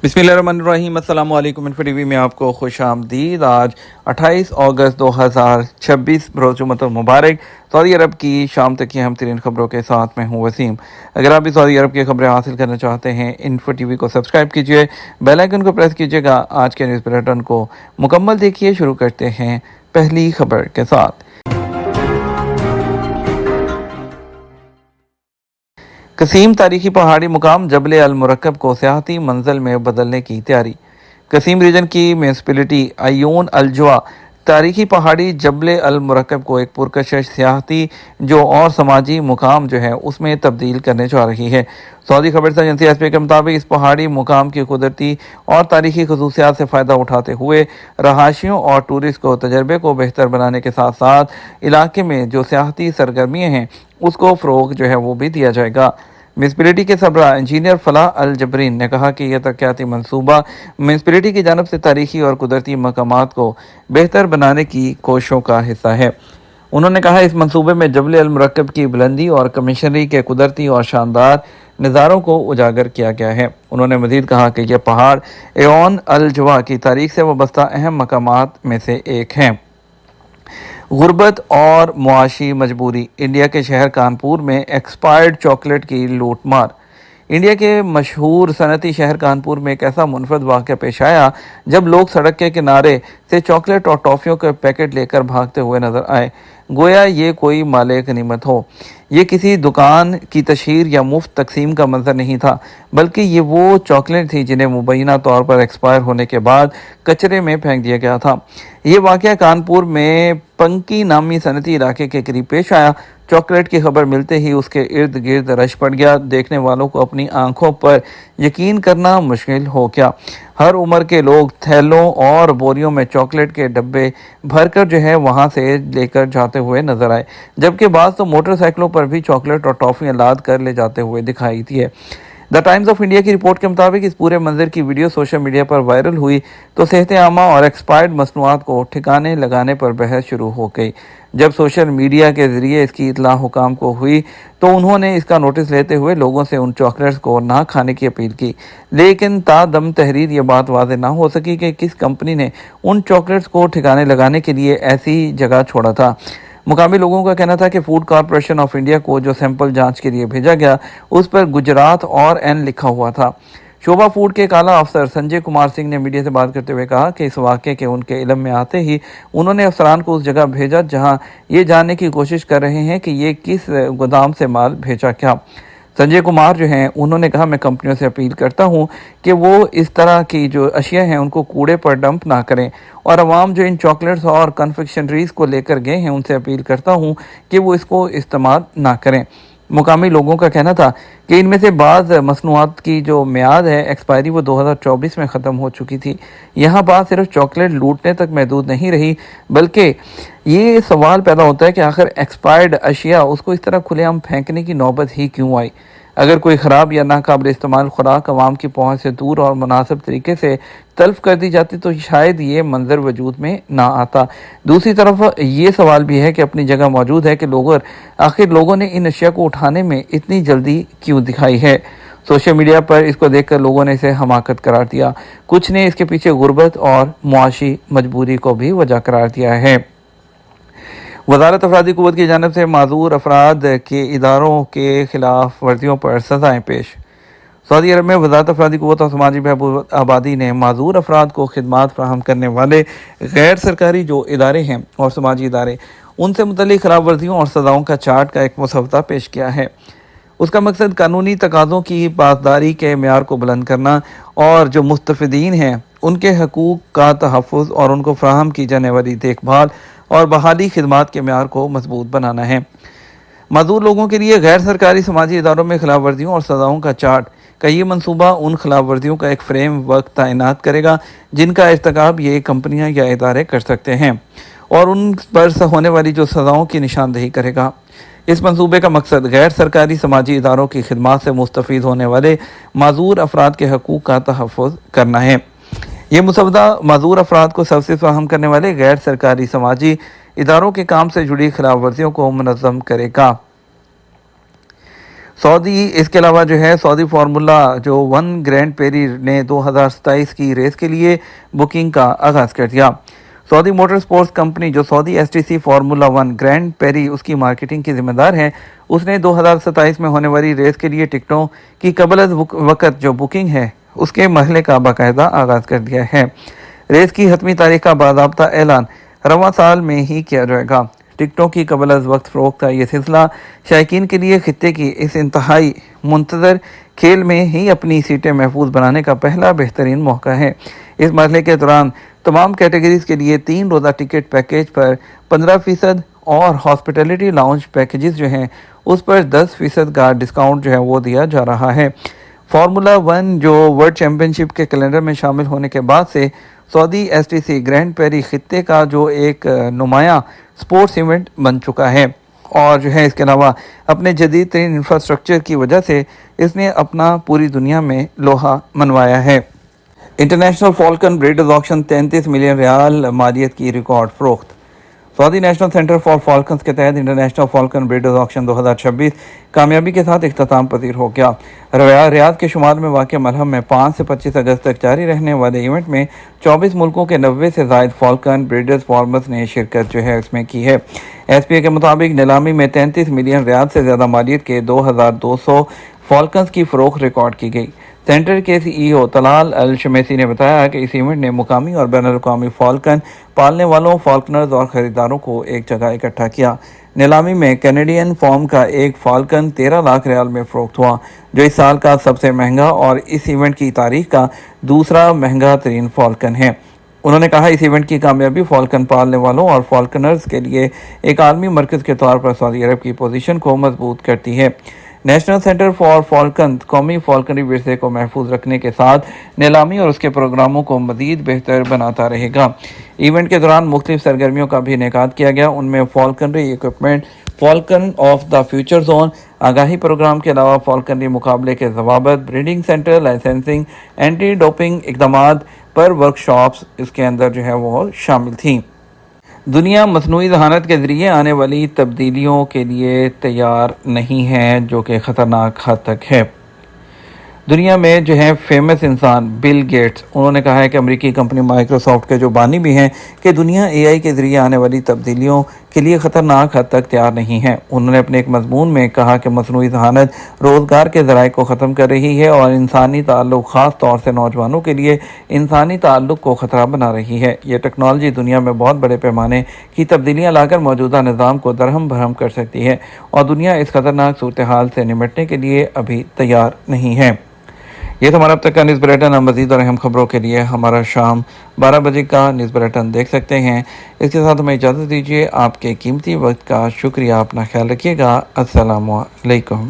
बिस्मिल्लाहिर्रहमानिर्रहीम। अस्सलाम वालेकुम। इन्फो टीवी में आपको खुश आमदीद। आज 28 अगस्त 2026 बरोज़ जुम्मतुल मुबारक। सऊदी अरब की शाम तक की अहम तरीन खबरों के साथ मैं हूँ वसीम। अगर आप भी सऊदी अरब की खबरें हासिल करना चाहते हैं, इन्फो टीवी को सब्सक्राइब कीजिए, बेल आइकन को प्रेस कीजिएगा। आज के न्यूज़ बुलेटिन को मुकम्मल देखिए। शुरू करते हैं पहली खबर के साथ। कसीम तारीखी पहाड़ी मुकाम जबल अल मुरक्कब को सियाहती मंजिल में बदलने की तैयारी। कसीम रीजन की म्यूनसिपलिटी अयून अलजवा तारीखी पहाड़ी जबल अल मुरक्कब को एक पुरकशिश सियाहती जो और समाजी मुकाम जो है उसमें तब्दील करने जा रही है। सऊदी खबर एजेंसी एसपी के मुताबिक इस पहाड़ी मुकाम की कुदरती और तारीखी खसूसियात से फ़ायदा उठाते हुए रहाशियों और टूरिस्ट को तजर्बे को बेहतर बनाने के साथ साथ इलाके में जो सियाहती सरगर्मियाँ हैं उसको फ़रोग जो है वो भी दिया जाएगा। म्यूनसिपलिटी के सरबराह इंजीनियर फलाह अल जबरीन ने कहा कि यह तरक्याती मनसूबा म्यूनसिपलिटी की जानब से तारीखी और कुदरती मकामात को बेहतर बनाने की कोशिशों का हिस्सा है। उन्होंने कहा इस मनसूबे में जबल अल मुरक्कब की बुलंदी और कमिश्नरी के कुदरती और शानदार नज़ारों को उजागर किया गया है। उन्होंने मजीद कहा कि यह पहाड़ एओन अल जवा की तारीख से वाबस्ता अहम मकामात में से एक हैं। गुर्बत और मुआशी मजबूरी। इंडिया के शहर कानपुर में एक्सपायर्ड चॉकलेट की लूटमार। इंडिया के मशहूर सनती शहर कानपुर में एक ऐसा मुनफरद वाक़या पेश आया जब लोग सड़क के किनारे से चॉकलेट और टॉफ़ियों के पैकेट लेकर भागते हुए नजर आए, गोया ये कोई माले गनीमत हो। ये किसी दुकान की तशहीर या मुफ्त तकसीम का मंजर नहीं था, बल्कि ये वो चॉकलेट थी जिन्हें मुबैना तौर पर एक्सपायर होने के बाद कचरे में फेंक दिया गया था। ये वाक़या कानपुर में पंकी नामी सनती इलाके के करीब पेश आया। चॉकलेट की खबर मिलते ही उसके इर्द गिर्द रश पड़ गया। देखने वालों को अपनी आंखों पर यकीन करना मुश्किल हो गया। हर उम्र के लोग थैलों और बोरियों में चॉकलेट के डब्बे भरकर जो है वहां से लेकर जाते हुए नजर आए, जबकि बाज़ तो मोटरसाइकिलों पर भी चॉकलेट और टॉफ़ियाँ लाद कर ले जाते हुए दिखाई दिए। द टाइम्स ऑफ इंडिया की रिपोर्ट के मुताबिक इस पूरे मंजर की वीडियो सोशल मीडिया पर वायरल हुई तो सेहत आमा और एक्सपायर्ड मसनूआत को ठिकाने लगाने पर बहस शुरू हो गई। जब सोशल मीडिया के ज़रिए इसकी इतला हुकाम को हुई तो उन्होंने इसका नोटिस लेते हुए लोगों से उन चॉकलेट्स को ना खाने की अपील की, लेकिन तादम तहरीर ये बात वाज़ेह ना हो सकी कि किस कंपनी ने उन चॉकलेट्स को ठिकाने लगाने के लिए ऐसी जगह छोड़ा था। मुकामी लोगों का कहना था कि फूड कॉरपोरेशन ऑफ इंडिया को जो सैंपल जांच के लिए भेजा गया उस पर गुजरात और एन लिखा हुआ था। शोभा फूड के काला अफसर संजय कुमार सिंह ने मीडिया से बात करते हुए कहा कि इस वाक़े के उनके इल्म में आते ही उन्होंने अफसरान को उस जगह भेजा जहां ये जानने की कोशिश कर रहे हैं कि ये किस गोदाम से माल भेजा क्या। संजय कुमार जो हैं उन्होंने कहा मैं कंपनियों से अपील करता हूं कि वो इस तरह की जो अशिया हैं उनको कूड़े पर डंप ना करें, और अवाम जो इन चॉकलेट्स और कन्फेक्शनरीज को लेकर गए हैं उनसे अपील करता हूं कि वो इसको इस्तेमाल ना करें। मुकामी लोगों का कहना था कि इनमें से बाज़ मसनूआत की जो मियाद है एक्सपायरी वो 2024 में ख़त्म हो चुकी थी। यहाँ बात सिर्फ चॉकलेट लूटने तक महदूद नहीं रही, बल्कि ये सवाल पैदा होता है कि आखिर एक्सपायर्ड अशिया उसको इस तरह खुलेआम फेंकने की नौबत ही क्यों आई। अगर कोई ख़राब या नाकाबिल इस्तेमाल खुराक आवाम की पहुँच से दूर और मुनासिब तरीके से तल्फ कर दी जाती तो शायद ये मंजर वजूद में ना आता। दूसरी तरफ ये सवाल भी है कि अपनी जगह मौजूद है कि आखिर लोगों ने इन अशिया को उठाने में इतनी जल्दी क्यों दिखाई है। सोशल मीडिया पर इसको देखकर लोगों ने इसे हमाकत करार दिया, कुछ ने इसके पीछे गुर्बत और मुआशी मजबूरी को भी वजह करार दिया है। वज़ारत अफरादी क़ुव्वत की जानिब से माज़ूर अफराद के इदारों के खिलाफ वर्जियों पर सज़ाएँ पेश। सऊदी अरब में वज़ारत अफरादी क़ुव्वत और समाजी बहबूद आबादी ने माज़ूर अफराद को खिदमात फ़राहम करने वाले गैर सरकारी जो इदारे हैं और समाजी इदारे उनसे मुतल्लिक़ खिलाफ वर्जियों और सज़ाओं का चार्ट का एक मुसव्वदा पेश किया है। उसका मकसद कानूनी तकाज़ों की पासदारी के मेयार को बुलंद करना और जो मुस्तफ़ीदीन हैं उनके हकूक़ का तहफ़्फ़ुज़ और उनको फ़राहम की जाने वाली देखभाल और बहाली खिदमात के मेयार को मजबूत बनाना है। मज़दूर लोगों के लिए गैर सरकारी समाजी इदारों में खिलाफ वर्जियों और सज़ाओं का चार्ट का ये मनसूबा उन खिलाफ वर्जियों का एक फ्रेम वर्क तैनात करेगा जिनका इर्तिकाब ये कंपनियां या इदारे कर सकते हैं, और उन पर होने वाली जो सज़ाओं की निशानदेही करेगा। इस मनसूबे का मकसद गैर सरकारी समाजी इदारों की खिदमात से मुस्तफ़ीद होने वाले माज़ूर अफराद के हकूक़ का तहफ़्फ़ुज़ करना है। ये मुसव्वदा माज़ूर अफराद को सर्विस फराहम करने वाले गैर सरकारी समाजी इदारों के काम से जुड़ी खिलाफ वर्जियों को मुनज़्ज़म करेगा। سعودی اس کے علاوہ جو ہے سعودی فارمولا جو 1 گرینڈ پیری نے 2027 کی ریس کے لیے بکنگ کا آغاز کر دیا۔ سعودی موٹر سپورٹس کمپنی جو سعودی STC فارمولا 1 گرینڈ پیری اس کی مارکیٹنگ کی ذمہ دار ہے، اس نے 2027 میں ہونے والی ریس کے لیے ٹکٹوں کی قبل از وقت جو بکنگ ہے اس کے مرحلے کا باقاعدہ آغاز کر دیا ہے۔ ریس کی حتمی تاریخ کا باضابطہ اعلان رواں سال میں ہی کیا جائے گا۔ ٹکٹوں کی قبل از وقت فروخت کا یہ سلسلہ شائقین کے لیے خطے کی اس انتہائی منتظر کھیل میں ہی اپنی سیٹیں محفوظ بنانے کا پہلا بہترین موقع ہے۔ اس مرحلے کے دوران تمام کیٹیگریز کے لیے 3 روزہ ٹکٹ پیکیج پر 15% اور ہاسپٹیلٹی لاؤنج پیکیجز جو ہیں اس پر 10% کا ڈسکاؤنٹ جو ہے وہ دیا جا رہا ہے۔ فارمولا 1 جو ورلڈ چیمپئن شپ کے کیلنڈر میں شامل ہونے کے بعد سے سعودی STC گرینڈ پیری خطے کا جو ایک نمایاں سپورٹس ایونٹ بن چکا ہے، اور جو ہے اس کے علاوہ اپنے جدید ترین انفراسٹرکچر کی وجہ سے اس نے اپنا پوری دنیا میں لوہا منوایا ہے۔ International falcon breeders auction 33 million ریال مالیت کی ریکارڈ فروخت۔ Saudi national centre for falcons کے تحت انٹرنیشنل فالکن بریڈرز آکشن 2026 کامیابی کے ساتھ اختتام پذیر ہو گیا۔ ریاض کے شمال میں واقع ملہم میں 5 سے 25 اگست تک جاری رہنے والے ایونٹ میں 24 ملکوں کے 90 سے زائد فالکن بریڈرز فارمرز نے شرکت جو ہے اس میں کی ہے۔ SPA کے مطابق نیلامی میں 33 ملین ریال سے زیادہ مالیت کے 2200 فالکنز کی فروخت ریکارڈ کی گئی۔ سینٹر کے CEO طلال الشمیسی نے بتایا کہ اس ایونٹ نے مقامی اور بین الاقوامی فالکن پالنے والوں، فالکنرز اور خریداروں کو ایک جگہ اکٹھا کیا۔ نیلامی میں کینیڈین فارم کا ایک فالکن 13 لاکھ ریال میں فروخت ہوا، جو اس سال کا سب سے مہنگا اور اس ایونٹ کی تاریخ کا دوسرا مہنگا ترین فالکن ہے۔ انہوں نے کہا اس ایونٹ کی کامیابی فالکن پالنے والوں اور فالکنرز کے لیے ایک عالمی مرکز کے طور پر سعودی عرب کی پوزیشن کو مضبوط کرتی ہے۔ نیشنل سینٹر فار فالکن قومی فالکنری ورثے کو محفوظ رکھنے کے ساتھ نیلامی اور اس کے پروگراموں کو مزید بہتر بناتا رہے گا۔ ایونٹ کے دوران مختلف سرگرمیوں کا بھی انعقاد کیا گیا، ان میں falconry equipment, falcon of the future zone, آگاہی پروگرام کے علاوہ فالکنری مقابلے کے ضوابط، breeding centre, licensing, anti doping اقدامات پر ورکشاپس اس کے اندر جو ہے وہ شامل تھیں۔ دنیا مصنوعی ذہانت کے ذریعے آنے والی تبدیلیوں کے لیے تیار نہیں ہے، جو کہ خطرناک حد تک ہے۔ دنیا میں جو ہے فیمس انسان بل گیٹس، انہوں نے کہا ہے کہ امریکی کمپنی مائیکروسافٹ کے جو بانی بھی ہیں کہ دنیا AI کے ذریعے آنے والی تبدیلیوں کے لیے خطرناک حد تک تیار نہیں ہے۔ انہوں نے اپنے ایک مضمون میں کہا کہ مصنوعی ذہانت روزگار کے ذرائع کو ختم کر رہی ہے اور انسانی تعلق، خاص طور سے نوجوانوں کے لیے انسانی تعلق کو خطرہ بنا رہی ہے۔ یہ ٹیکنالوجی دنیا میں بہت بڑے پیمانے کی تبدیلیاں لا کر موجودہ نظام کو درہم بھرہم کر سکتی ہے، اور دنیا اس خطرناک صورتحال سے نمٹنے کے لیے ابھی تیار نہیں ہے۔ یہ تو ہمارا اب تک کا نیوز بلیٹن۔ مزید اور اہم خبروں کے لیے ہمارا شام 12 بجے کا نیوز بلیٹن دیکھ سکتے ہیں۔ اس کے ساتھ ہمیں اجازت دیجیے۔ آپ کے قیمتی وقت کا شکریہ۔ اپنا خیال رکھیے گا۔ السلام علیکم۔